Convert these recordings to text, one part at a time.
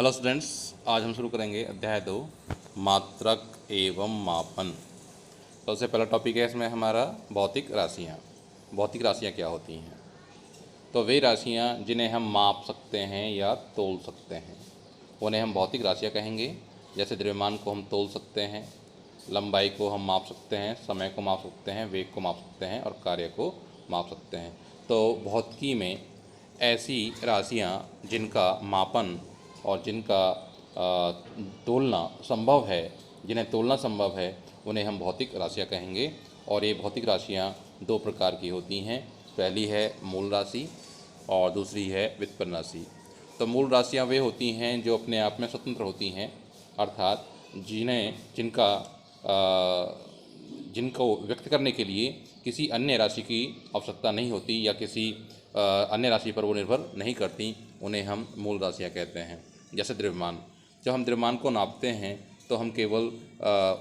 Hello students, आज हम शुरू करेंगे अध्याय 2 मात्रक एवं मापन। सबसे पहला टॉपिक है इसमें हमारा भौतिक राशियाँ। भौतिक राशियाँ क्या होती हैं? तो वे राशियाँ जिन्हें हम माप सकते हैं या तोल सकते हैं उन्हें हम भौतिक राशियाँ कहेंगे। जैसे द्रव्यमान को हम तोल सकते हैं, लंबाई को हम माप सकते हैं, समय को माप सकते हैं, वेग को माप सकते हैं और कार्य को माप सकते हैं। तो भौतिकी में ऐसी राशियाँ जिनका मापन और जिनका तोलना संभव है, जिन्हें तोलना संभव है, उन्हें हम भौतिक राशियाँ कहेंगे। और ये भौतिक राशियाँ दो प्रकार की होती हैं। पहली है मूल राशि और दूसरी है व्युत्पन्न राशि। तो मूल राशियाँ वे होती हैं जो अपने आप में स्वतंत्र होती हैं, अर्थात जिनको व्यक्त करने के लिए किसी अन्य राशि की आवश्यकता नहीं होती या किसी अन्य राशि पर वो निर्भर नहीं करती, उन्हें हम मूल राशियाँ कहते हैं। जैसे द्रव्यमान, जब हम द्रव्यमान को नापते हैं तो हम केवल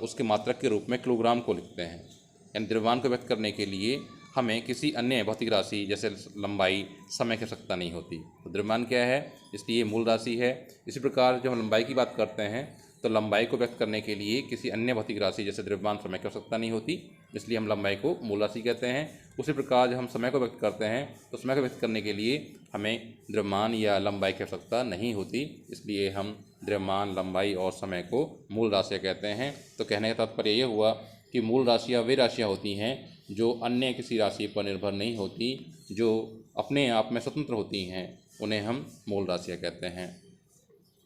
उसके मात्रक के रूप में किलोग्राम को लिखते हैं। यानी द्रव्यमान को व्यक्त करने के लिए हमें किसी अन्य भौतिक राशि जैसे लंबाई, समय की आवश्यकता नहीं होती। तो द्रव्यमान क्या है, इसलिए मूल राशि है। इसी प्रकार जब हम लंबाई की बात करते हैं तो लंबाई को व्यक्त करने के लिए किसी अन्य भौतिक राशि जैसे द्रव्यमान, समय की आवश्यकता नहीं होती, इसलिए हम लंबाई को मूल राशि कहते हैं। उसी प्रकार जब हम समय को व्यक्त करते हैं तो समय को व्यक्त करने के लिए हमें द्रव्यमान या लंबाई की आवश्यकता नहीं होती, इसलिए हम द्रव्यमान, लंबाई और समय को मूल राशियाँ कहते हैं। तो कहने का तात्पर्य ये हुआ कि मूल राशियाँ वे राशियाँ होती हैं जो अन्य किसी राशि पर निर्भर नहीं होती, जो अपने आप में स्वतंत्र होती हैं, उन्हें हम मूल राशियाँ कहते हैं।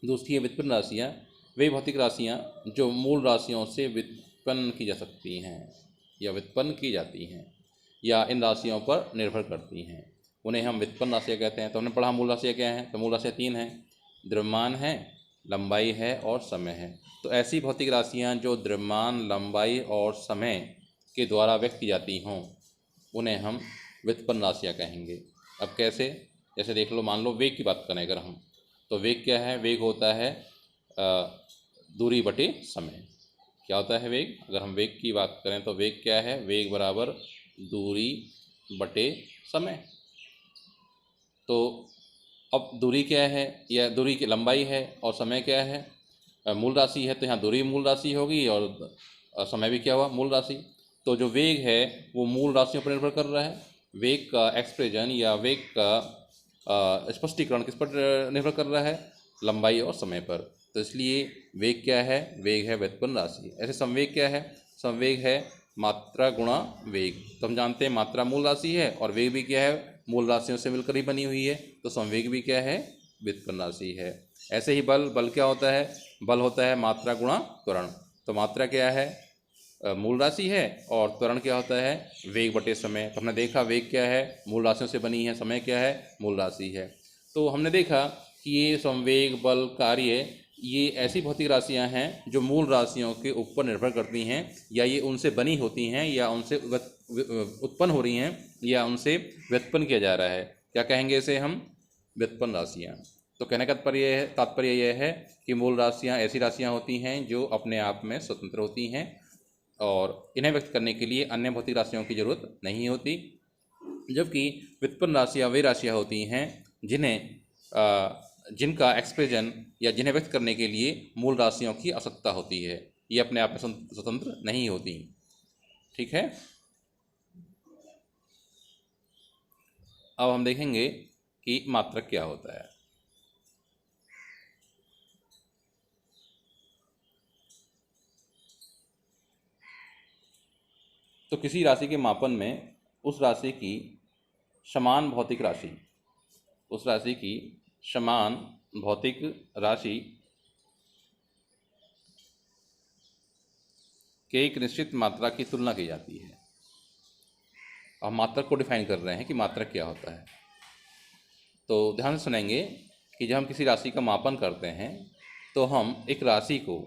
दूसरी है व्युत्पन्न राशियाँ। वे भौतिक राशियाँ जो मूल राशियों से व्युत्पन्न की जा सकती हैं या व्युत्पन्न की जाती हैं या इन राशियों पर निर्भर करती हैं, उन्हें हम व्युत्पन्न राशियाँ कहते हैं। तो हमने पढ़ा मूल राशियाँ क्या हैं, तो मूल राशियाँ 3 हैं, द्रव्यमान है, लंबाई है और समय है। तो ऐसी भौतिक राशियाँ जो द्रव्यमान, लंबाई और समय के द्वारा व्यक्त की जाती हों, उन्हें हम व्युत्पन्न राशियाँ कहेंगे। अब कैसे? जैसे देख लो, मान लो वेग की बात करें अगर हम, तो वेग क्या है? वेग होता है दूरी बटे समय। क्या होता है वेग? अगर हम वेग की बात करें तो वेग क्या है? वेग बराबर दूरी बटे समय। तो अब दूरी क्या है, या दूरी की लंबाई है और समय क्या है? मूल राशि है, तो यहाँ दूरी मूल राशि होगी और समय भी क्या हुआ? मूल राशि। तो जो वेग है वो मूल राशियों पर निर्भर कर रहा है। वेग का एक्सप्रेशन या वेग का स्पष्टीकरण किस पर निर्भर कर रहा है? लंबाई और समय पर। तो इसलिए वेग क्या है? वेग है व्युत्पन्न राशि। ऐसे संवेग क्या है? संवेग है मात्रा गुणा वेग। तो हम जानते हैं मात्रा मूल राशि है और वेग भी क्या है? मूल राशियों से मिलकर ही बनी हुई है, तो संवेग भी क्या है? व्युत्पन्न राशि है। ऐसे ही बल, बल क्या होता है? बल होता है मात्रा गुणा त्वरण। तो मात्रा क्या है? मूल राशि है और त्वरण क्या होता है? वेग बटे समय। तो हमने देखा वेग क्या है? मूल राशियों से बनी है। समय क्या है? मूल राशि है। तो हमने देखा कि ये संवेग, बल, कार्य, ये ऐसी भौतिक राशियां हैं जो मूल राशियों के ऊपर निर्भर करती हैं, या ये उनसे बनी होती हैं, या उनसे उत्पन्न हो रही हैं, या उनसे व्युत्पन्न किया जा रहा है। क्या कहेंगे इसे हम? व्युत्पन्न राशियाँ। तो कहने का तात्पर्य यह है कि मूल राशियाँ ऐसी राशियाँ होती हैं जो अपने आप में स्वतंत्र होती हैं और इन्हें व्यक्त करने के लिए अन्य भौतिक राशियों की जरूरत नहीं होती, जबकि व्युत्पन्न राशियाँ वे राशियाँ होती हैं जिनका एक्सप्रेशन या जिन्हें व्यक्त करने के लिए मूल राशियों की आवश्यकता होती है। ये अपने आप में स्वतंत्र नहीं होती। ठीक है। अब हम देखेंगे कि मात्रक क्या होता है। तो किसी राशि के मापन में उस राशि की समान भौतिक राशि, उस राशि की समान भौतिक राशि के एक निश्चित मात्रा की तुलना की जाती है। अब मात्रक को डिफाइन कर रहे हैं कि मात्रक क्या होता है। तो ध्यान से सुनेंगे कि जब हम किसी राशि का मापन करते हैं तो हम एक राशि को,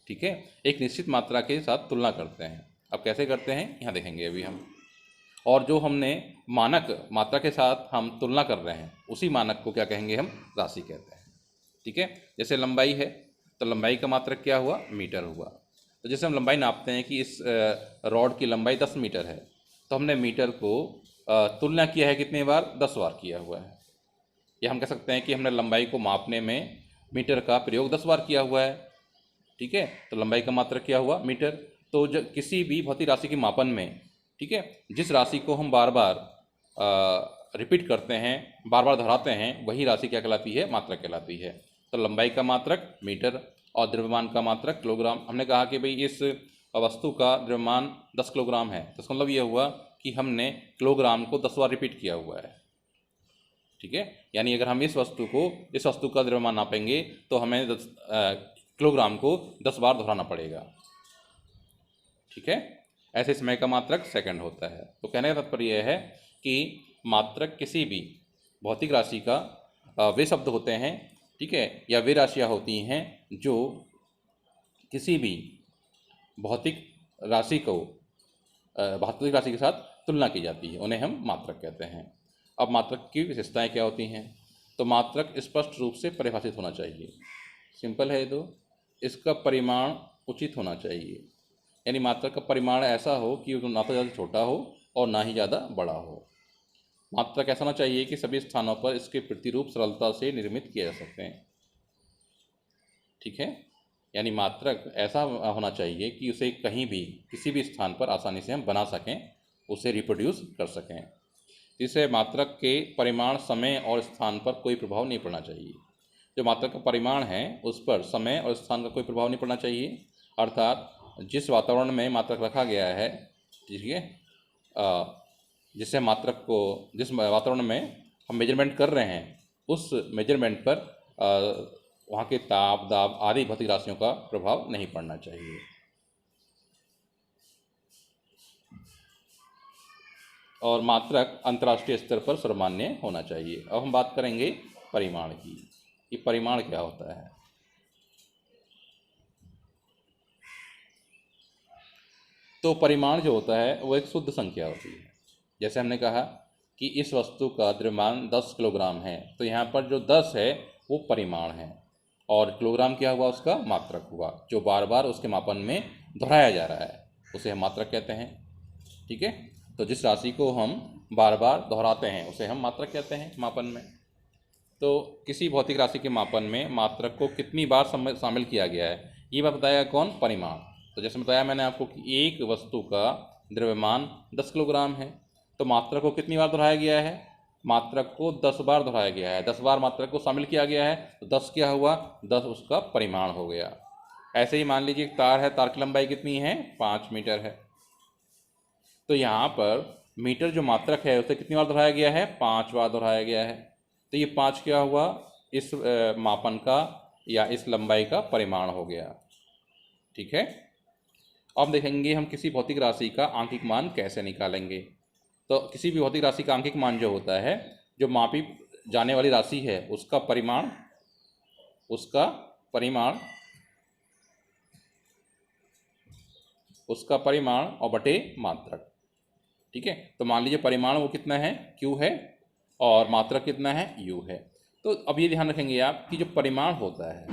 ठीक है, एक निश्चित मात्रा के साथ तुलना करते हैं। अब कैसे करते हैं यहाँ देखेंगे अभी हम। और जो हमने मानक मात्रा के साथ हम तुलना कर रहे हैं, उसी मानक को क्या कहेंगे? हम राशि कहते हैं। ठीक है। जैसे लंबाई है, तो लंबाई का मात्रक क्या हुआ? मीटर हुआ। तो जैसे हम लंबाई नापते हैं कि इस रॉड की लंबाई 10 मीटर है, तो हमने मीटर को तुलना किया है कितने बार? 10 बार किया हुआ है। या हम कह सकते हैं कि हमने लंबाई को मापने में मीटर का प्रयोग 10 बार किया हुआ है। ठीक है, तो लंबाई का मात्रक क्या हुआ? मीटर। तो जब किसी भी भौतिक राशि के मापन में, ठीक है, जिस राशि को हम बार बार रिपीट करते हैं, बार बार दोहराते हैं, वही राशि क्या कहलाती है? मात्रक कहलाती है। तो लंबाई का मात्रक मीटर और द्रव्यमान का मात्रक किलोग्राम। हमने कहा कि भाई इस वस्तु का द्रव्यमान 10 किलोग्राम है, तो इसका मतलब ये हुआ कि हमने किलोग्राम को 10 बार रिपीट किया हुआ है। ठीक है, यानी अगर हम इस वस्तु का द्रव्यमान नापेंगे तो हमें किलोग्राम को 10 बार दोहराना पड़ेगा। ठीक है, ऐसे समय का मात्रक सेकंड होता है। तो कहने का तात्पर्य यह है कि मात्रक किसी भी भौतिक राशि का वे शब्द होते हैं, ठीक है, या वे राशियाँ होती हैं जो किसी भी भौतिक राशि के साथ तुलना की जाती है, उन्हें हम मात्रक कहते हैं। अब मात्रक की विशेषताएं क्या होती हैं? तो मात्रक स्पष्ट रूप से परिभाषित होना चाहिए। सिंपल है ये तो। इसका परिमाण उचित होना चाहिए, यानी मात्रक का परिमाण ऐसा हो कि वो ना तो ज़्यादा छोटा हो और ना ही ज़्यादा बड़ा हो। मात्रक ऐसा होना चाहिए कि सभी स्थानों पर इसके प्रतिरूप सरलता से निर्मित किए जा सकते हैं। ठीक है, यानी मात्रक ऐसा होना चाहिए कि उसे कहीं भी किसी भी स्थान पर आसानी से हम बना सकें, उसे रिप्रोड्यूस कर सकें। इससे मात्रक के परिमाण, समय और स्थान पर कोई प्रभाव नहीं पड़ना चाहिए। जो मात्रक का परिमाण है उस पर समय और स्थान का कोई प्रभाव नहीं पड़ना चाहिए। अर्थात जिस वातावरण में मात्रक रखा गया है, ठीक है, जिस वातावरण में हम मेजरमेंट कर रहे हैं, उस मेजरमेंट पर वहाँ के ताप, दाब आदि भौतिक राशियों का प्रभाव नहीं पड़ना चाहिए। और मात्रक अंतर्राष्ट्रीय स्तर पर सर्वमान्य होना चाहिए। अब हम बात करेंगे परिमाण की। ये परिमाण क्या होता है? तो परिमाण जो होता है वो एक शुद्ध संख्या होती है। जैसे हमने कहा कि इस वस्तु का द्रव्यमान 10 किलोग्राम है, तो यहाँ पर जो 10 है वो परिमाण है और किलोग्राम क्या हुआ? उसका मात्रक हुआ, जो बार बार उसके मापन में दोहराया जा रहा है, उसे हम मात्रक कहते हैं। ठीक है, तो जिस राशि को हम बार बार दोहराते हैं उसे हम मात्रक कहते हैं मापन में। तो किसी भौतिक राशि के मापन में मात्रक को कितनी बार शामिल किया गया है, ये बात बताएगा कौन? परिमाण। तो जैसे बताया मैंने आपको कि एक वस्तु का द्रव्यमान 10 किलोग्राम है, तो मात्रक को कितनी बार दोहराया गया है? मात्रक को 10 बार दोहराया गया है। 10 बार मात्रक को शामिल किया गया है, तो 10 क्या हुआ? 10 उसका परिमाण हो गया। ऐसे ही मान लीजिए एक तार है, तार की लंबाई कितनी है? 5 मीटर है। तो यहाँ पर मीटर जो मात्रक है उसे कितनी बार दोहराया गया है? 5 बार दोहराया गया है। तो ये 5 क्या हुआ? इस मापन का या इस लंबाई का परिमाण हो गया। ठीक है, अब देखेंगे हम किसी भौतिक राशि का आंकिक मान कैसे निकालेंगे। तो किसी भी भौतिक राशि का आंकिक मान जो होता है, जो मापी जाने वाली राशि है, उसका परिमाण और बटे मात्रक। ठीक है, तो मान लीजिए परिमाण वो कितना है? Q है, और मात्रक कितना है? U है। तो अब ये ध्यान रखेंगे आप कि जो परिमाण होता है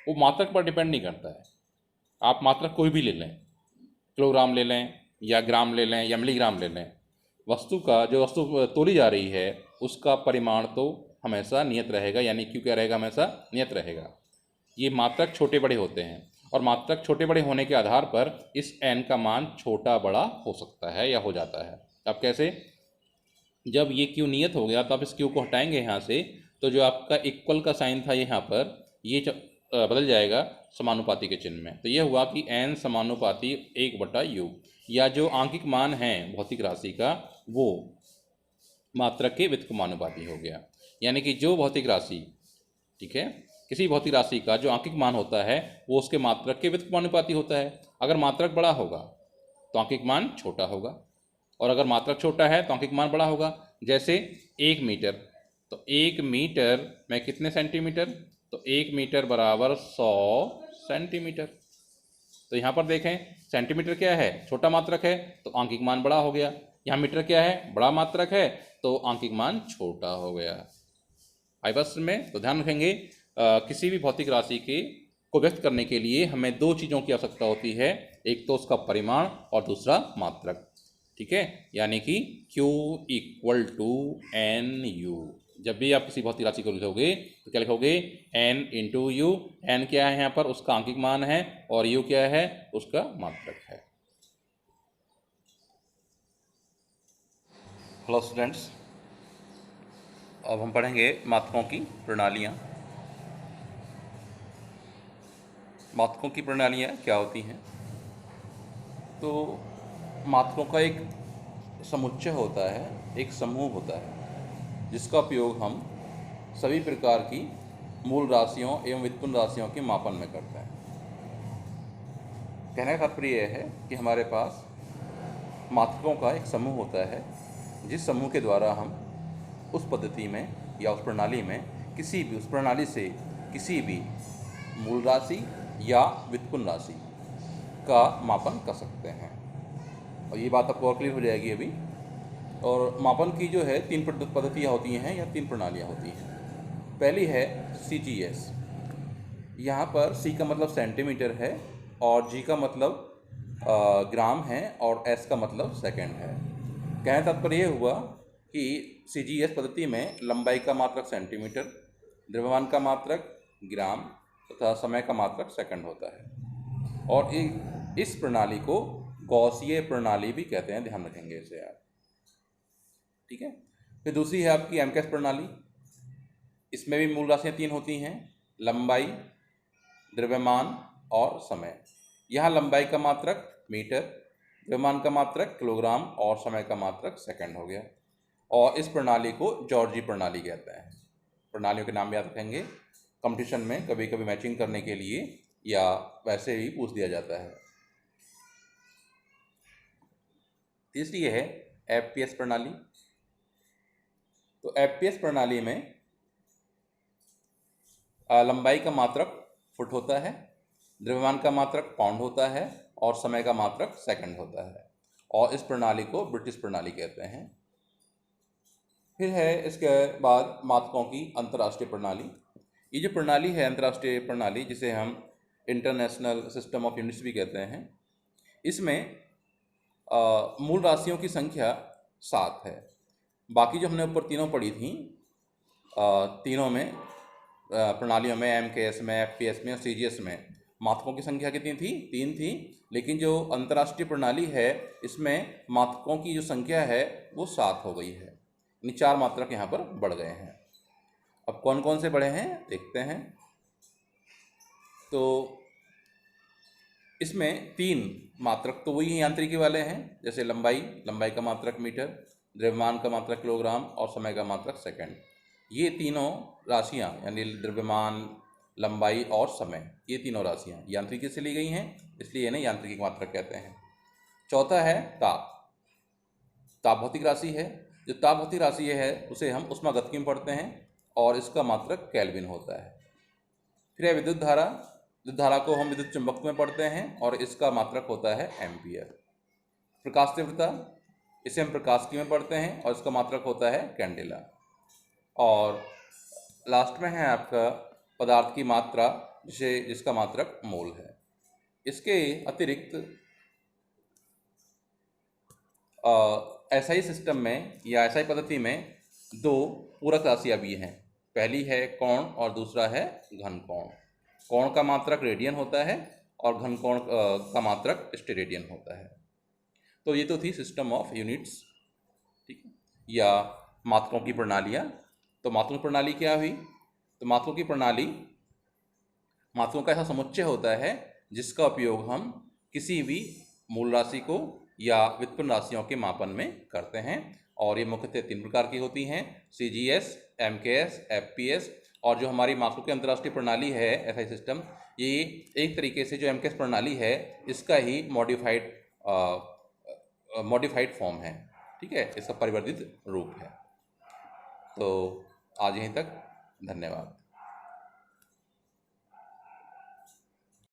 वो मात्रक पर डिपेंड नहीं करता है। आप मात्रक कोई भी ले लें, किलोग्राम ले लें या ग्राम ले लें या मिलीग्राम ले लें, जो वस्तु तोली जा रही है उसका परिमाण तो हमेशा नियत रहेगा, यानी Q क्या रहेगा? हमेशा नियत रहेगा। ये मात्रक छोटे बड़े होते हैं और मात्रक छोटे बड़े होने के आधार पर इस n का मान छोटा बड़ा हो सकता है या हो जाता है। अब कैसे? जब ये Q नियत हो गया तो आप इस Q को हटाएंगे यहाँ से, तो जो आपका इक्वल का साइन था यहाँ पर, ये बदल जाएगा समानुपाती के चिन्ह में। तो ये हुआ कि n समानुपाती 1/u, या जो आंकिक मान है भौतिक राशि का वो मात्रक के व्युत्क्रमानुपाती हो गया। यानी कि जो भौतिक राशि, ठीक है, किसी भौतिक राशि का जो आंकिक मान होता है वो उसके मात्रक के व्युत्क्रमानुपाती होता है। अगर मात्रक बड़ा होगा तो आंकिक मान छोटा होगा, और अगर मात्रक छोटा है तो आंकिक मान बड़ा होगा। जैसे 1 मीटर, तो 1 मीटर में कितने सेंटीमीटर? तो 1 मीटर बराबर 100 सेंटीमीटर। तो यहाँ पर देखें, सेंटीमीटर क्या है? छोटा मात्रक है, तो आंकिक मान बड़ा हो गया। यहाँ मीटर क्या है? बड़ा मात्रक है, तो आंकिक मान छोटा हो गया। आई बस में तो ध्यान रखेंगे, किसी भी भौतिक राशि को व्यक्त करने के लिए हमें 2 चीज़ों की आवश्यकता होती है, एक तो उसका परिमाण और दूसरा मात्रक। ठीक है, यानी कि Q = NU, जब भी आप किसी भौतिक राशि को लिखोगे तो क्या लिखोगे, n इंटू यू। n क्या है यहाँ पर, उसका आंकिक मान है, और u क्या है, उसका मात्रक है। हेलो स्टूडेंट्स, अब हम पढ़ेंगे मात्रकों की प्रणालियाँ। मात्रकों की प्रणालियाँ क्या होती हैं? तो मात्रकों का एक समुच्चय होता है, एक समूह होता है, जिसका उपयोग हम सभी प्रकार की मूल राशियों एवं व्युत्पन्न राशियों के मापन में करते हैं। कहने का तात्पर्य यह है कि हमारे पास मात्रकों का एक समूह होता है, जिस समूह के द्वारा हम उस पद्धति में या उस प्रणाली में उस प्रणाली से किसी भी मूल राशि या व्युत्पन्न राशि का मापन कर सकते हैं। और ये बात आपको और क्लियर हो जाएगी अभी। और मापन की जो है 3 पद्धतियाँ होती हैं या 3 प्रणालियाँ होती हैं। पहली है CGS। यहाँ पर C का मतलब सेंटीमीटर है, और G का मतलब ग्राम है, और S का मतलब सेकंड है। कहने तात्पर्य ये हुआ कि CGS पद्धति में लंबाई का मात्रक सेंटीमीटर, द्रव्यमान का मात्रक ग्राम तथा समय का मात्रक सेकंड होता है। और इस प्रणाली को गॉसीय प्रणाली भी कहते हैं, ध्यान रखेंगे इसे आप, ठीक है। फिर दूसरी है आपकी MKS प्रणाली। इसमें भी मूल राशियाँ 3 होती हैं, लंबाई, द्रव्यमान और समय। यहाँ लंबाई का मात्रक मीटर, द्रव्यमान का मात्रक किलोग्राम और समय का मात्रक सेकंड हो गया। और इस प्रणाली को जॉर्जी प्रणाली कहते हैं। प्रणालियों के नाम याद रखेंगे, कंपटीशन में कभी कभी मैचिंग करने के लिए या वैसे ही पूछ दिया जाता है। तीसरी है FPS प्रणाली। तो FPS प्रणाली में लंबाई का मात्रक फुट होता है, द्रव्यमान का मात्रक पाउंड होता है, और समय का मात्रक सेकंड होता है। और इस प्रणाली को ब्रिटिश प्रणाली कहते हैं। फिर है इसके बाद मात्रकों की अंतर्राष्ट्रीय प्रणाली। ये जो प्रणाली है अंतर्राष्ट्रीय प्रणाली, जिसे हम इंटरनेशनल सिस्टम ऑफ यूनिट्स भी कहते हैं, इसमें मूल राशियों की संख्या 7 है। बाकी जो हमने ऊपर तीनों पढ़ी थी, तीनों में प्रणालियों में MKS में, FPS में और CGS में मात्रकों की संख्या कितनी थी? 3 थी। लेकिन जो अंतर्राष्ट्रीय प्रणाली है, इसमें मात्रकों की जो संख्या है वो 7 हो गई है, यानी 4 मात्रक यहाँ पर बढ़ गए हैं। अब कौन कौन से बढ़े हैं देखते हैं। तो इसमें 3 मात्रक तो वही यांत्रिकी वाले हैं, जैसे लंबाई का मात्रक मीटर, द्रव्यमान का मात्रक किलोग्राम और समय का मात्रक सेकंड। ये तीनों राशियाँ यानी द्रव्यमान, लंबाई और समय, ये तीनों राशियाँ यांत्रिकी से ली गई हैं, इसलिए इन्हें यांत्रिकी मात्रक कहते हैं। चौथा है ताप भौतिक राशि है। जो ताप भौतिक राशि है उसे हम ऊष्मागतिकी में पढ़ते हैं, और इसका मात्रक केल्विन होता है। फिर है विद्युत धारा को हम विद्युत चुंबकत्व में पढ़ते हैं, और इसका मात्रक होता है एम्पियर। प्रकाश तीव्रता, इसे हम प्रकाशिकी में पढ़ते हैं, और इसका मात्रक होता है कैंडेला। और लास्ट में है आपका पदार्थ की मात्रा, जिसका मात्रक मोल है। इसके अतिरिक्त SI सिस्टम में या SI पद्धति में 2 पूरक राशियाँ भी हैं। पहली है कोण और दूसरा है घन कोण। कोण का मात्रक रेडियन होता है, और घन कोण का मात्रक स्टेरेडियन होता है। तो ये तो थी सिस्टम ऑफ यूनिट्स, ठीक है, या मात्रकों की प्रणालियाँ। तो मात्रकों की प्रणाली क्या हुई? तो मात्रकों की प्रणाली मात्रकों का ऐसा समुच्चय होता है जिसका उपयोग हम किसी भी मूल राशि को या व्युत्पन्न राशियों के मापन में करते हैं। और ये मुख्यतः 3 प्रकार की होती हैं, CGS, MKS, FPS। और जो हमारी मात्रकों की अंतर्राष्ट्रीय प्रणाली है SI सिस्टम, ये एक तरीके से जो MKS प्रणाली है इसका ही मॉडिफाइड फॉर्म है, ठीक है, इसका परिवर्तित रूप है। तो आज यहीं तक, धन्यवाद।